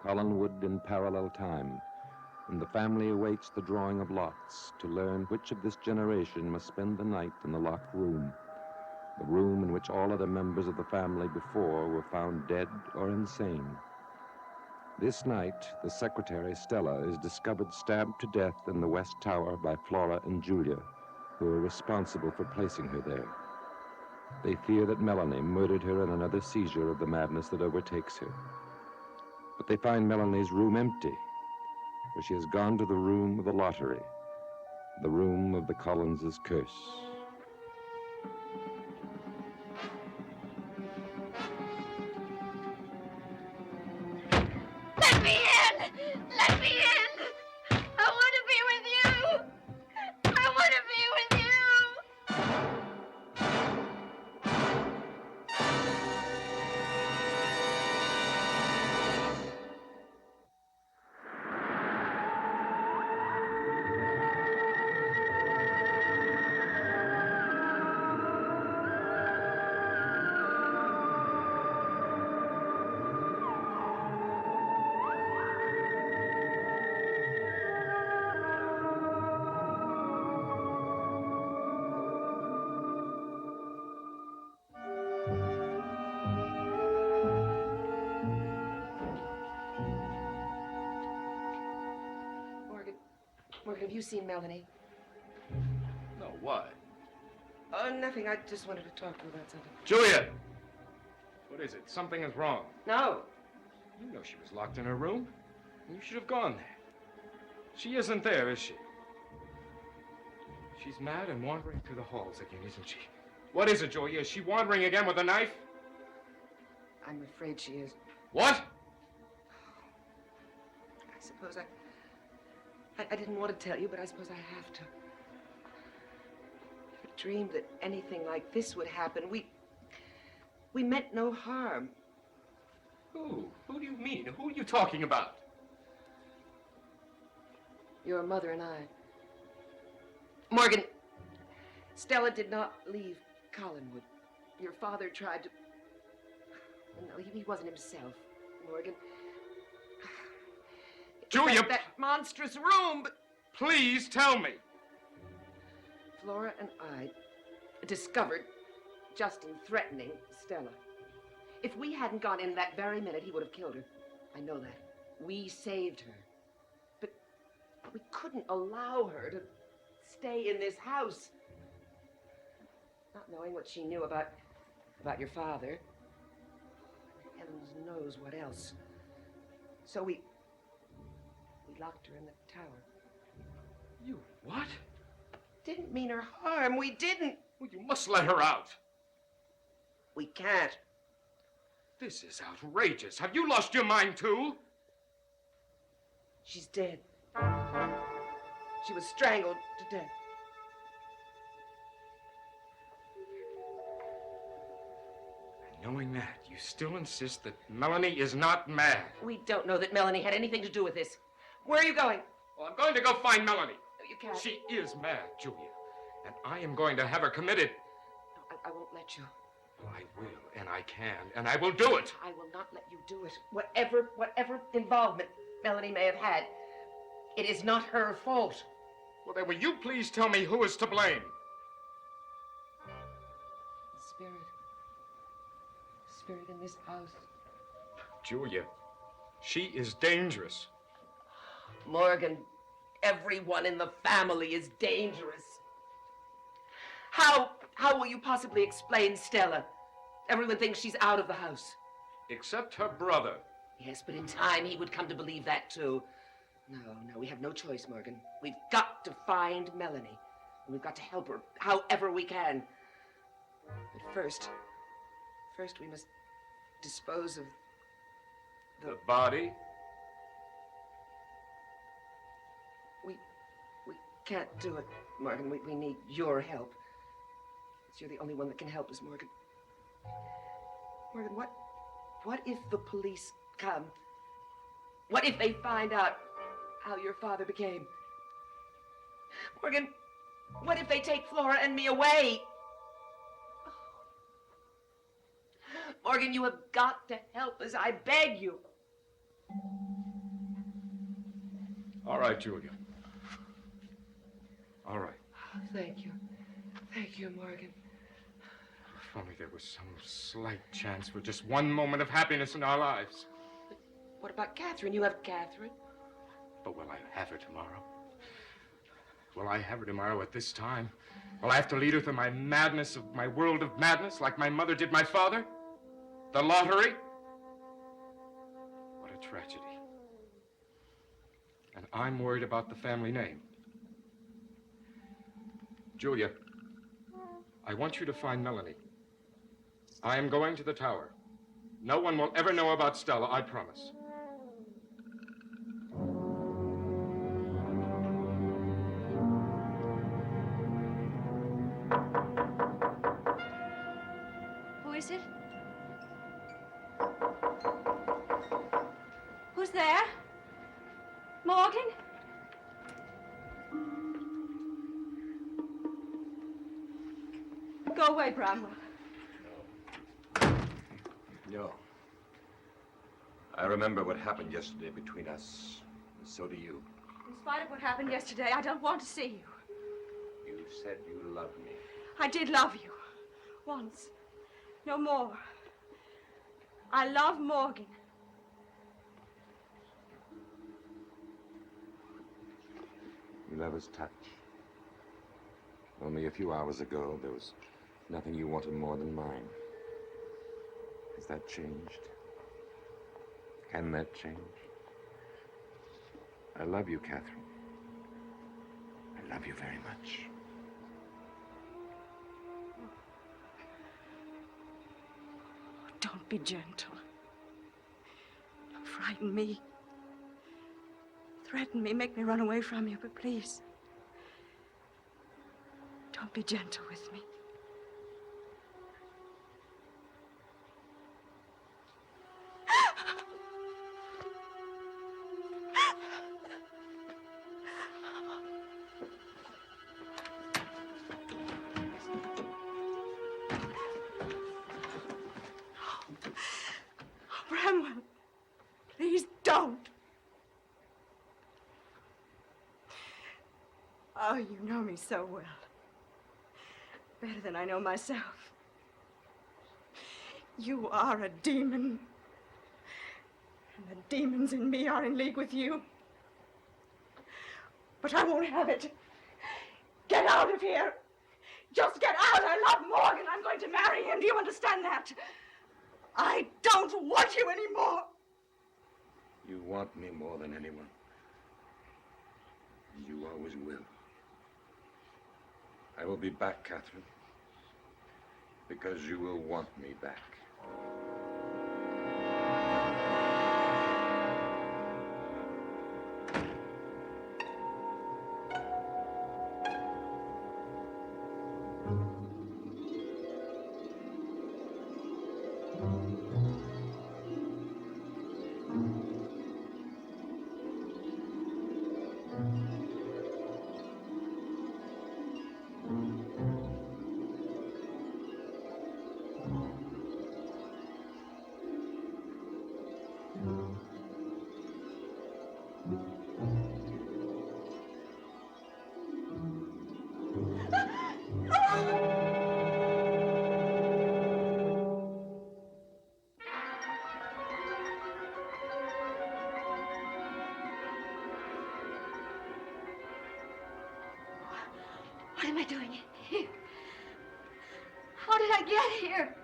Collinwood in parallel time, and the family awaits the drawing of lots to learn which of this generation must spend the night in the locked room, the room in which all other members of the family before were found dead or insane. This night, the secretary, Stella, is discovered stabbed to death in the West Tower by Flora and Julia, who are responsible for placing her there. They fear that Melanie murdered her in another seizure of the madness that overtakes her. But they find Melanie's room empty, for she has gone to the room of the lottery, the room of the Collinses' curse. Let me in! Let me in! I want to be with you! I want to be with you! Morgan, have you seen Melanie? No, why? Oh, nothing. I just wanted to talk to her about something. Julia! What is it? Something is wrong. No. You know she was locked in her room. You should have gone there. She isn't there, is she? She's mad and wandering through the halls again, isn't she? What is it, Julia? Is she wandering again with a knife? I'm afraid she is. What? I suppose I didn't want to tell you, but I suppose I have to. I dreamed that anything like this would happen. We meant no harm. Who? Who do you mean? Who are you talking about? Your mother and I. Morgan, Stella did not leave Collinwood. Your father tried to... No, he wasn't himself, Morgan. Julia! That monstrous room, but... Please tell me. Flora and I discovered Justin threatening Stella. If we hadn't gone in that very minute, he would have killed her. I know that. We saved her. But we couldn't allow her to stay in this house. Not knowing what she knew about your father. Heavens knows what else. So we locked her in the tower. You what? Didn't mean her harm. We didn't. Well, you must let her out. We can't. This is outrageous. Have you lost your mind, too? She's dead. She was strangled to death. And knowing that, you still insist that Melanie is not mad. We don't know that Melanie had anything to do with this. Where are you going? Well, I'm going to go find Melanie. No, you can't. She is mad, Julia. And I am going to have her committed. No, I won't let you. Well, I will, and I can, and I will do it. I will not let you do it. Whatever involvement Melanie may have had, it is not her fault. Well, then, will you please tell me who is to blame? The spirit in this house. Julia, she is dangerous. Morgan, everyone in the family is dangerous. How will you possibly explain Stella? Everyone thinks she's out of the house. Except her brother. Yes, but in time he would come to believe that too. No, we have no choice, Morgan. We've got to find Melanie. And we've got to help her however we can. But first we must dispose of The body? We can't do it, Morgan. We need your help. You're the only one that can help us, Morgan. Morgan, what if the police come? What if they find out how your father became? Morgan, what if they take Flora and me away? Morgan, you have got to help us. I beg you. All right, Julia. All right. Thank you. Thank you, Morgan. If only there was some slight chance for just one moment of happiness in our lives. What about Catherine? You have Catherine? But will I have her tomorrow? Will I have her tomorrow at this time? Will I have to lead her through my madness of my world of madness like my mother did my father? The lottery? What a tragedy. And I'm worried about the family name. Julia, I want you to find Melanie. I am going to the tower. No one will ever know about Stella, I promise. Who is it? Who's there? Morgan? Go away, Bramwell. No. I remember what happened yesterday between us, and so do you. In spite of what happened yesterday, I don't want to see you. You said you loved me. I did love you. Once. No more. I love Morgan. Love is touch. Only a few hours ago, there was nothing you wanted more than mine. Has that changed? Can that change? I love you, Catherine. I love you very much. Don't be gentle. Frighten me. Threaten me, make me run away from you, but please, don't be gentle with me. Bramwell, please don't. Oh, you know me so well. Better than I know myself. You are a demon. And the demons in me are in league with you. But I won't have it. Get out of here. Just get out. I love Morgan. I'm going to marry him. Do you understand that? I don't want you anymore. You want me more than anyone. You always will. I will be back, Catherine. Because you will want me back. What am I doing here? How did I get here?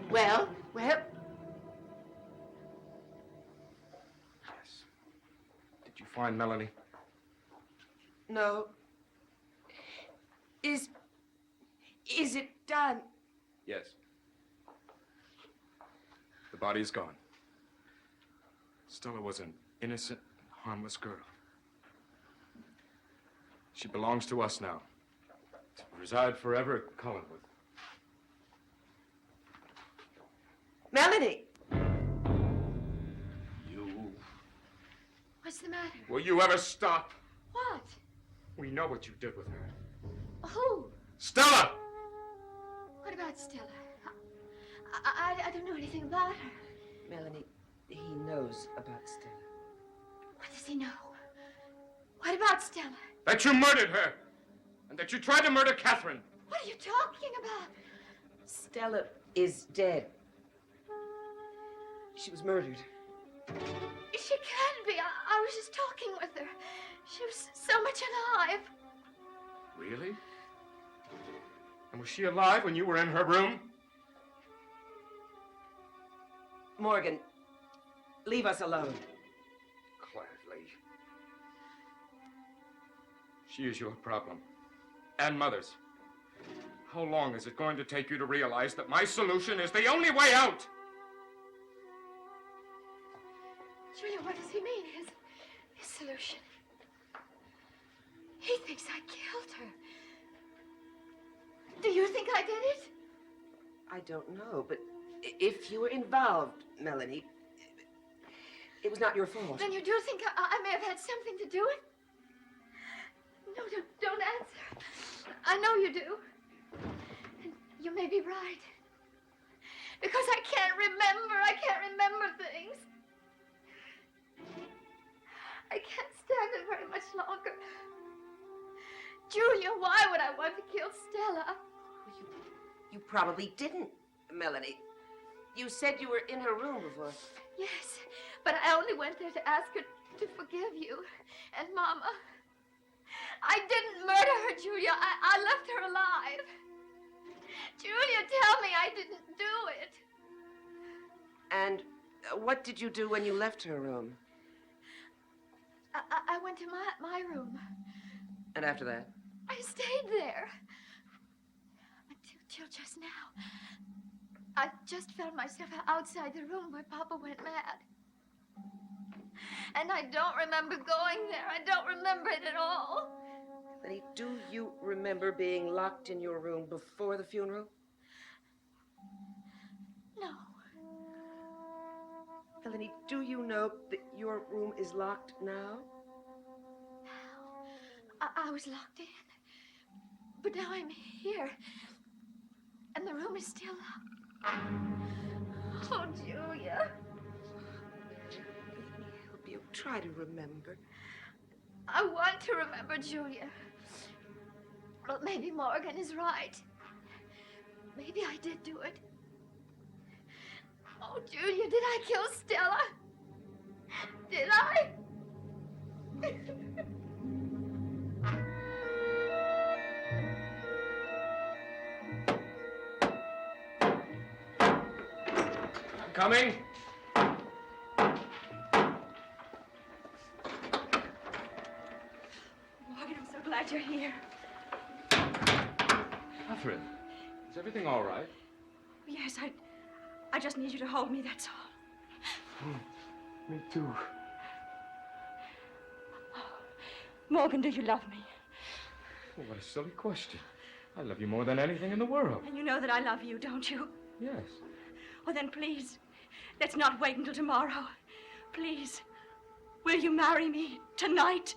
Well? Yes. Did you find Melanie? No. Is it done? Yes. The body is gone. Stella was an innocent, harmless girl. She belongs to us now. To reside forever at Collinwood. Melanie! What's the matter? Will you ever stop? What? We know what you did with her. Who? Stella! What about Stella? I don't know anything about her. Melanie, he knows about Stella. What does he know? What about Stella? That you murdered her! And that you tried to murder Catherine! What are you talking about? Stella is dead. She was murdered. She can't be. I was just talking with her. She was so much alive. Really? And was she alive when you were in her room? Morgan, leave us alone. Gladly. She is your problem. And Mother's. How long is it going to take you to realize that my solution is the only way out? Julia, what does he mean? His solution? He thinks I killed her. Do you think I did it? I don't know, but if you were involved, Melanie, it was not your fault. Then you do think I may have had something to do with it? No, don't answer. I know you do. And you may be right. Because I can't remember things. I can't stand it very much longer. Julia, why would I want to kill Stella? You probably didn't, Melanie. You said you were in her room before. Yes, but I only went there to ask her to forgive you and Mama. I didn't murder her, Julia. I left her alive. Julia, tell me I didn't do it. And what did you do when you left her room? I went to my room. And after that? I stayed there. Until just now. I just found myself outside the room where Papa went mad. And I don't remember going there. I don't remember it at all. Melanie, do you remember being locked in your room before the funeral? No. Melanie, do you know that your room is locked now? I was locked in. But now I'm here. And the room is still locked. Oh, Julia. Let me help you. Try to remember. I want to remember, Julia. Well, maybe Morgan is right. Maybe I did do it. Oh, Julia, did I kill Stella? Did I? Coming? Morgan, I'm so glad you're here. Catherine, is everything all right? Yes, I just need you to hold me, that's all. Me too. Morgan, do you love me? Well, what a silly question. I love you more than anything in the world. And you know that I love you, don't you? Yes. Well, then please, let's not wait until tomorrow. Please, will you marry me tonight?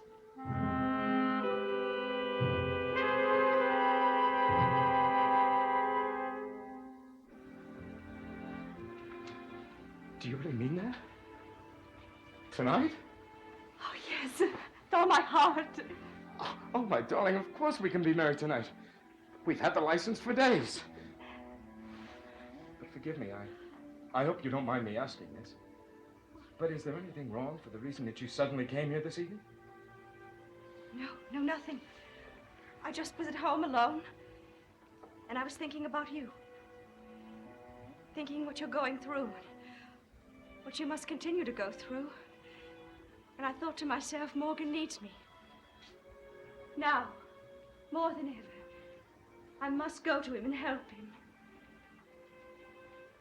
Do you really mean that? Tonight? Oh, yes, with all my heart. Oh, my darling, of course we can be married tonight. We've had the license for days. But forgive me, I hope you don't mind me asking this. But is there anything wrong for the reason that you suddenly came here this evening? No, nothing. I just was at home alone, and I was thinking about you. Thinking what you're going through, what you must continue to go through. And I thought to myself, Morgan needs me. Now, more than ever, I must go to him and help him.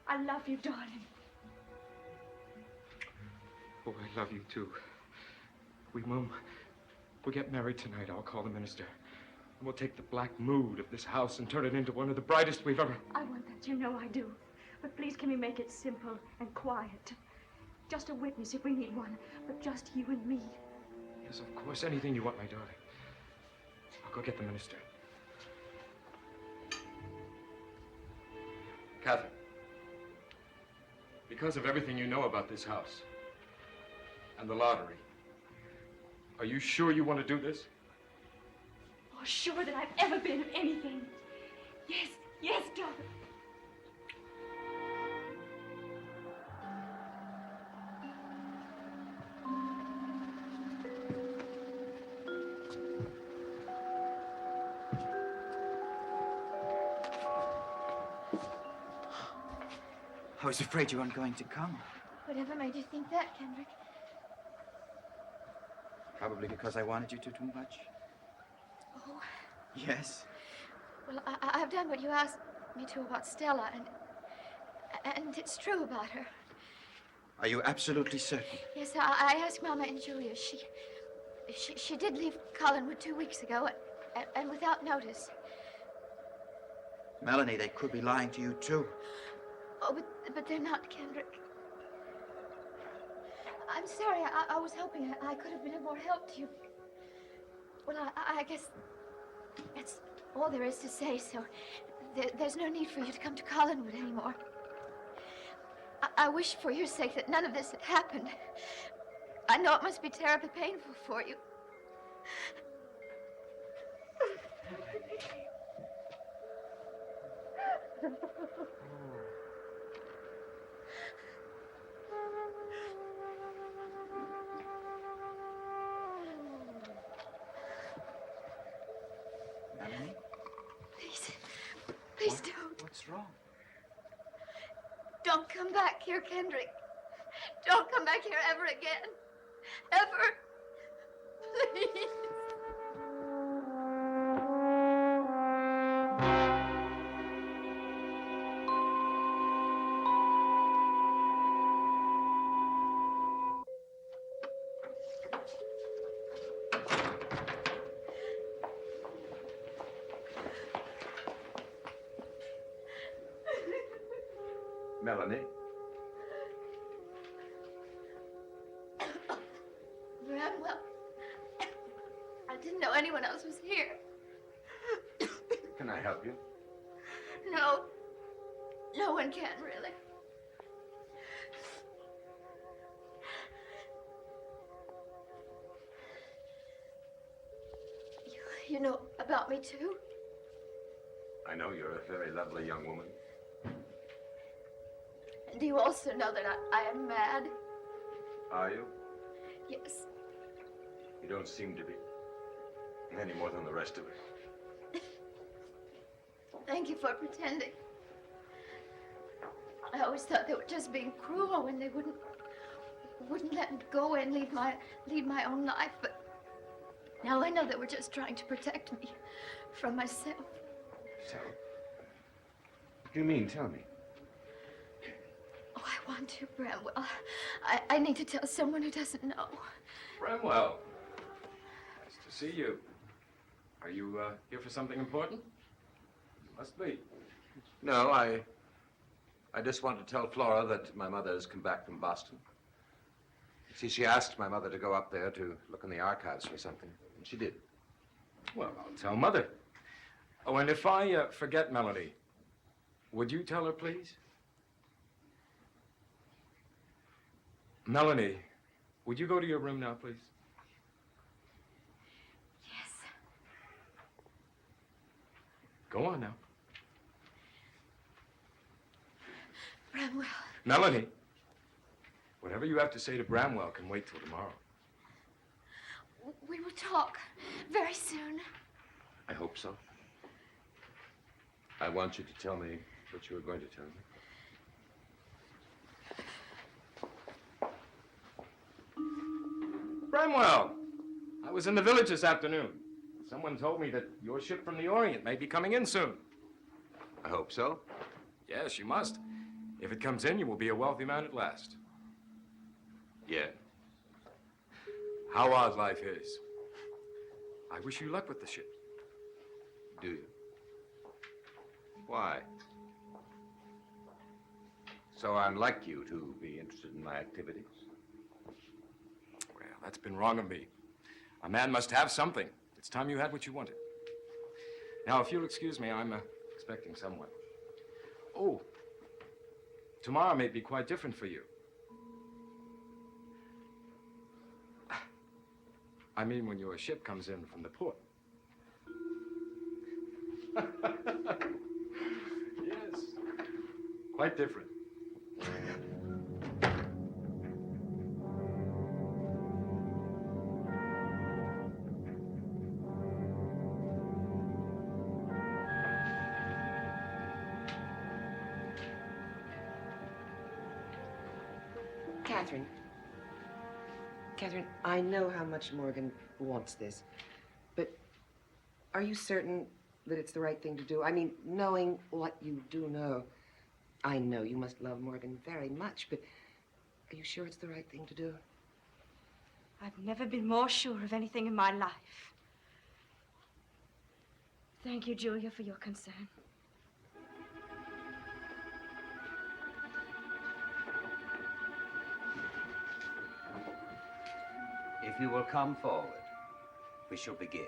I love you, darling. Oh, I love you too. We'll get married tonight. I'll call the minister. And we'll take the black mood of this house and turn it into one of the brightest we've ever... I want that, you know I do. But please, can we make it simple and quiet? Just a witness if we need one, but just you and me. Yes, of course. Anything you want, my darling. I'll go get the minister. Catherine, because of everything you know about this house and the lottery, are you sure you want to do this? More sure than I've ever been of anything. Yes, yes, darling. I was afraid you weren't going to come. Whatever made you think that, Kendrick? Probably because I wanted you to too much. Oh, Yes. well, I've done what you asked me to about Stella, and it's true about her. Are you absolutely certain? Yes, I asked Mama and Julia. She did leave Collinwood 2 weeks ago, and without notice. Melanie, they could be lying to you too. Oh, but they're not, Kendrick. I'm sorry. I was hoping I could have been of more help to you. Well, I guess that's all there is to say, so there's no need for you to come to Collinwood anymore. I wish for your sake that none of this had happened. I know it must be terribly painful for you. Melanie? Please don't. What's wrong? Don't come back here, Kendrick. Don't come back here ever again. Ever. Please. Melanie? Bramwell. I didn't know anyone else was here. Can I help you? No. No one can, really. You know about me, too? I know you're a very lovely young woman. Do you also know that I am mad? Are you? Yes. You don't seem to be. Any more than the rest of us. Thank you for pretending. I always thought they were just being cruel when they wouldn't let me go and lead my own life, but now I know they were just trying to protect me from myself. So? What do you mean? Tell me. Oh, I want to, Bramwell. I need to tell someone who doesn't know. Bramwell. Nice to see you. Are you here for something important? Must be. No, I just want to tell Flora that my mother has come back from Boston. See, she asked my mother to go up there to look in the archives for something, and she did. Well, I'll tell Mother. Oh, and if I forget Melanie, would you tell her, please? Melanie, would you go to your room now, please? Yes. Go on now. Bramwell. Melanie, whatever you have to say to Bramwell can wait till tomorrow. We will talk very soon. I hope so. I want you to tell me what you were going to tell me. Bramwell, I was in the village this afternoon. Someone told me that your ship from the Orient may be coming in soon. I hope so. Yes, you must. If it comes in, you will be a wealthy man at last. Yeah. How odd life is. I wish you luck with the ship. Do you? Why? So I'm like you to be interested in my activities? Well, that's been wrong of me. A man must have something. It's time you had what you wanted. Now, if you'll excuse me, I'm expecting someone. Oh, tomorrow may be quite different for you. I mean, when your ship comes in from the port. Yes, quite different. Catherine. Catherine, I know how much Morgan wants this, but are you certain that it's the right thing to do? I mean, knowing what you do know, I know you must love Morgan very much, but are you sure it's the right thing to do? I've never been more sure of anything in my life. Thank you, Julia, for your concern. If you will come forward, we shall begin.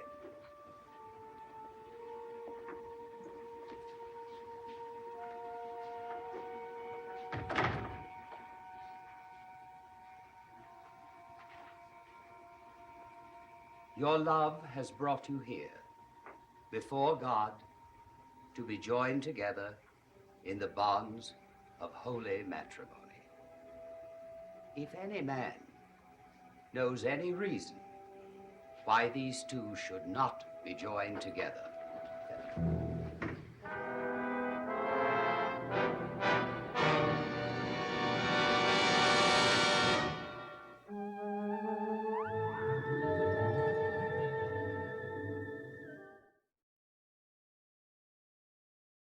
Your love has brought you here, before God, to be joined together in the bonds of holy matrimony. If any man knows any reason why these two should not be joined together,